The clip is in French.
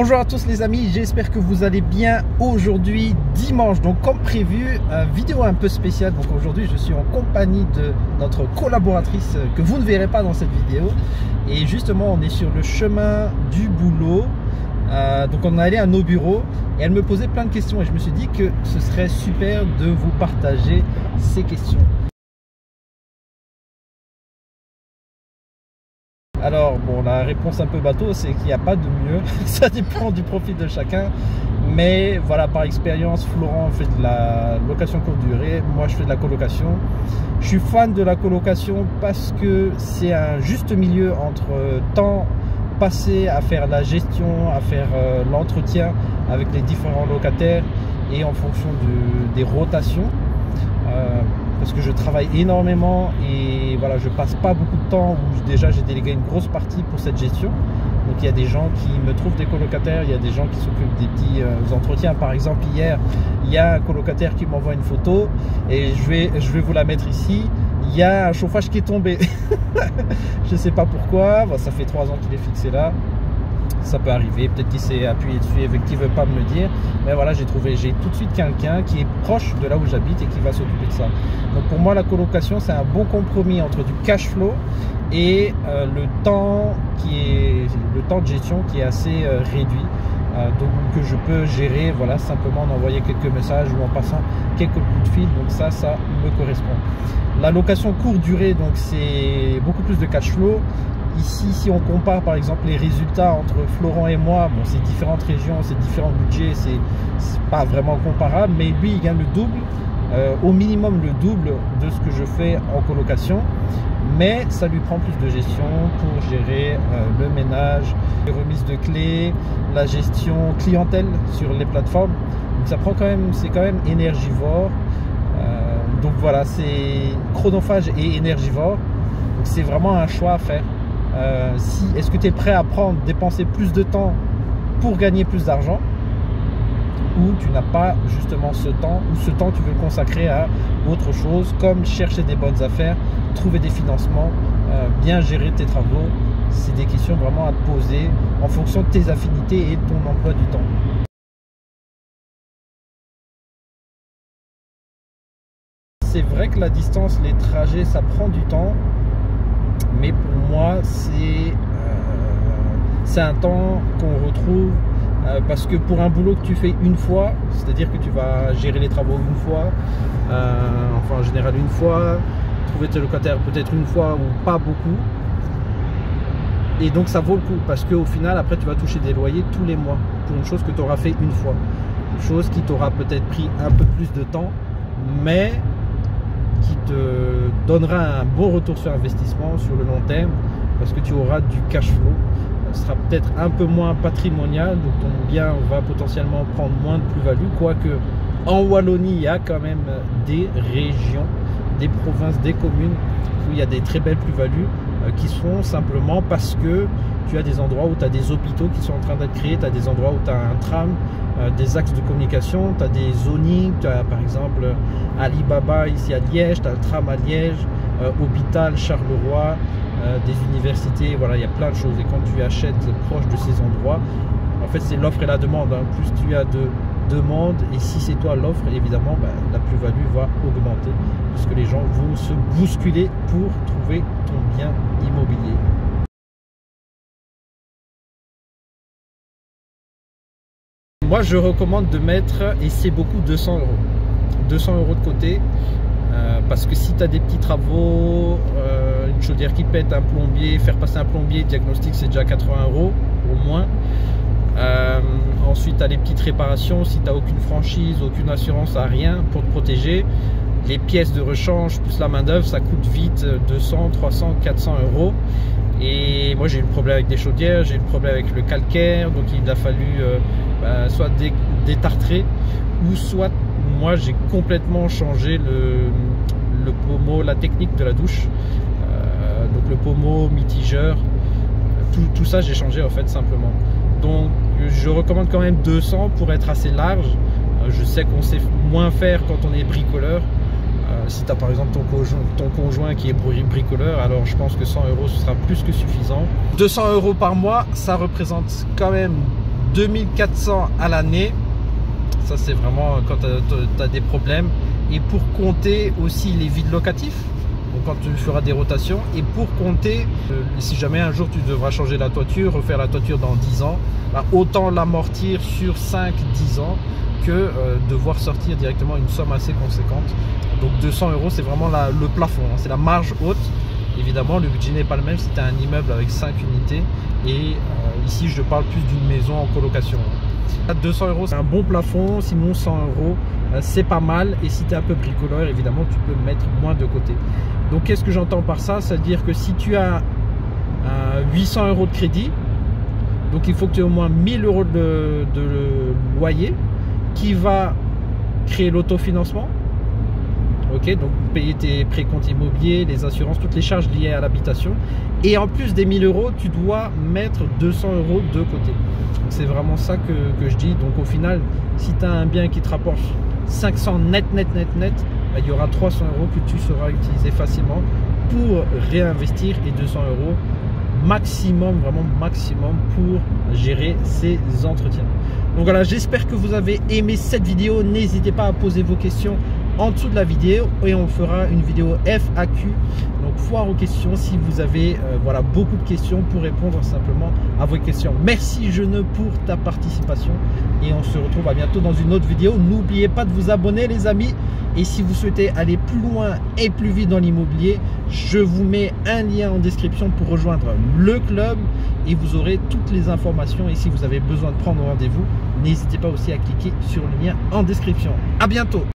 Bonjour à tous les amis, j'espère que vous allez bien. Aujourd'hui dimanche, donc comme prévu, vidéo un peu spéciale. Donc aujourd'hui je suis en compagnie de notre collaboratrice que vous ne verrez pas dans cette vidéo. Et justement on est sur le chemin du boulot. Donc on est allé à nos bureaux et elle me posait plein de questions et je me suis dit que ce serait super de vous partager ces questions. Alors bon, la réponse un peu bateau, c'est qu'il n'y a pas de mieux, ça dépend du profil de chacun, mais voilà, par expérience, Florent fait de la location courte durée, moi je fais de la colocation. Je suis fan de la colocation parce que c'est un juste milieu entre temps passé à faire la gestion, à faire l'entretien avec les différents locataires et en fonction des rotations. Parce que je travaille énormément et voilà, je passe pas beaucoup de temps où déjà j'ai délégué une grosse partie pour cette gestion. Donc il y a des gens qui me trouvent des colocataires, il y a des gens qui s'occupent des petits entretiens. Par exemple hier, il y a un colocataire qui m'envoie une photo et je vais vous la mettre ici. Il y a un chauffage qui est tombé. Je sais pas pourquoi, bon, ça fait 3 ans qu'il est fixé là. Ça peut arriver, peut-être qu'il s'est appuyé dessus et qu'il ne veut pas me le dire. Mais voilà, j'ai tout de suite quelqu'un qui est proche de là où j'habite et qui va s'occuper de ça. Donc pour moi, la colocation, c'est un bon compromis entre du cash flow et le temps de gestion qui est assez réduit. Donc que je peux gérer, voilà, simplement en envoyer quelques messages ou en passant quelques coups de fil. Donc ça me correspond. La location courte durée, donc c'est beaucoup plus de cash flow. Ici, si on compare par exemple les résultats entre Florent et moi, bon, c'est différentes régions, c'est différents budgets, c'est pas vraiment comparable, mais lui il gagne le double, au minimum le double de ce que je fais en colocation, mais ça lui prend plus de gestion pour gérer le ménage, les remises de clés, la gestion clientèle sur les plateformes. Donc ça prend c'est quand même énergivore. Donc voilà, c'est chronophage et énergivore. Donc c'est vraiment un choix à faire. Est-ce que tu es prêt à dépenser plus de temps pour gagner plus d'argent, ou tu n'as pas justement ce temps, ou ce temps tu veux le consacrer à autre chose comme chercher des bonnes affaires, trouver des financements, bien gérer tes travaux. C'est des questions vraiment à te poser en fonction de tes affinités et de ton emploi du temps. C'est vrai que la distance, les trajets, ça prend du temps. Mais pour moi, c'est un temps qu'on retrouve parce que pour un boulot que tu fais une fois, c'est-à-dire que tu vas gérer les travaux une fois, enfin en général une fois, trouver tes locataires peut-être une fois ou pas beaucoup. Et donc ça vaut le coup parce qu'au final, après tu vas toucher des loyers tous les mois pour une chose que tu auras fait une fois. Une chose qui t'aura peut-être pris un peu plus de temps, mais qui te donnera un bon retour sur investissement sur le long terme parce que tu auras du cash flow. Ce sera peut-être un peu moins patrimonial, donc ton bien va potentiellement prendre moins de plus-value, quoique en Wallonie il y a quand même des régions, des provinces, des communes où il y a des très belles plus-values qui sont simplement parce que tu as des endroits où tu as des hôpitaux qui sont en train d'être créés, tu as des endroits où tu as un tram, des axes de communication, tu as des zonings, tu as par exemple Alibaba ici à Liège, tu as le tram à Liège, hôpital Charleroi, des universités, voilà, il y a plein de choses. Et quand tu achètes proche de ces endroits, en fait c'est l'offre et la demande, hein. Plus tu as de demande et si c'est toi l'offre, évidemment la plus-value va augmenter puisque les gens vont se bousculer pour trouver ton bien immobilier. Moi je recommande de mettre, et c'est beaucoup, 200 €. 200 € de côté parce que si tu as des petits travaux, une chaudière qui pète, un plombier, faire passer un plombier, diagnostic, c'est déjà 80 € au moins. Ensuite tu as les petites réparations, si tu n'as aucune franchise, aucune assurance, à rien pour te protéger. Les pièces de rechange plus la main d'œuvre, ça coûte vite 200, 300, 400 €. Et moi j'ai eu le problème avec des chaudières, j'ai eu le problème avec le calcaire, donc il a fallu soit détartrer, ou soit moi j'ai complètement changé le pommeau, la technique de la douche, donc le pommeau, mitigeur, tout ça j'ai changé en fait simplement. Donc je recommande quand même 200 pour être assez large. Je sais qu'on sait moins faire quand on est bricoleur. Si tu as par exemple ton conjoint qui est bricoleur, alors je pense que 100 € ce sera plus que suffisant. 200 € par mois, ça représente quand même 2400 à l'année. Ça c'est vraiment quand tu as des problèmes. Et pour compter aussi les vides locatifs, donc quand tu feras des rotations, et pour compter si jamais un jour tu devras changer la toiture, refaire la toiture dans 10 ans, bah, autant l'amortir sur 5-10 ans que devoir sortir directement une somme assez conséquente. Donc 200 € c'est vraiment le plafond, hein, c'est la marge haute. Évidemment le budget n'est pas le même si tu as un immeuble avec 5 unités, et ici je parle plus d'une maison en colocation. 200 € c'est un bon plafond, sinon 100 € c'est pas mal, et si tu es un peu bricoleur évidemment tu peux mettre moins de côté. Donc qu'est-ce que j'entends par ça? C'est à dire que si tu as 800 € de crédit, donc il faut que tu aies au moins 1000 € de loyer qui va créer l'autofinancement. Ok, donc payer tes précomptes immobiliers, les assurances, toutes les charges liées à l'habitation, et en plus des 1000 €, tu dois mettre 200 € de côté. C'est vraiment ça que je dis. Donc au final, si tu as un bien qui te rapporte 500 net, bah, il y aura 300 € que tu sauras utiliser facilement pour réinvestir, et 200 € maximum, vraiment maximum, pour gérer ces entretiens. Donc voilà, j'espère que vous avez aimé cette vidéo. N'hésitez pas à poser vos questions en dessous de la vidéo, et on fera une vidéo FAQ, donc foire aux questions, si vous avez voilà, beaucoup de questions, pour répondre simplement à vos questions. Merci Jeune pour ta participation, et on se retrouve à bientôt dans une autre vidéo. N'oubliez pas de vous abonner les amis, et si vous souhaitez aller plus loin et plus vite dans l'immobilier, je vous mets un lien en description pour rejoindre le club, et vous aurez toutes les informations. Et si vous avez besoin de prendre rendez-vous, n'hésitez pas aussi à cliquer sur le lien en description. À bientôt.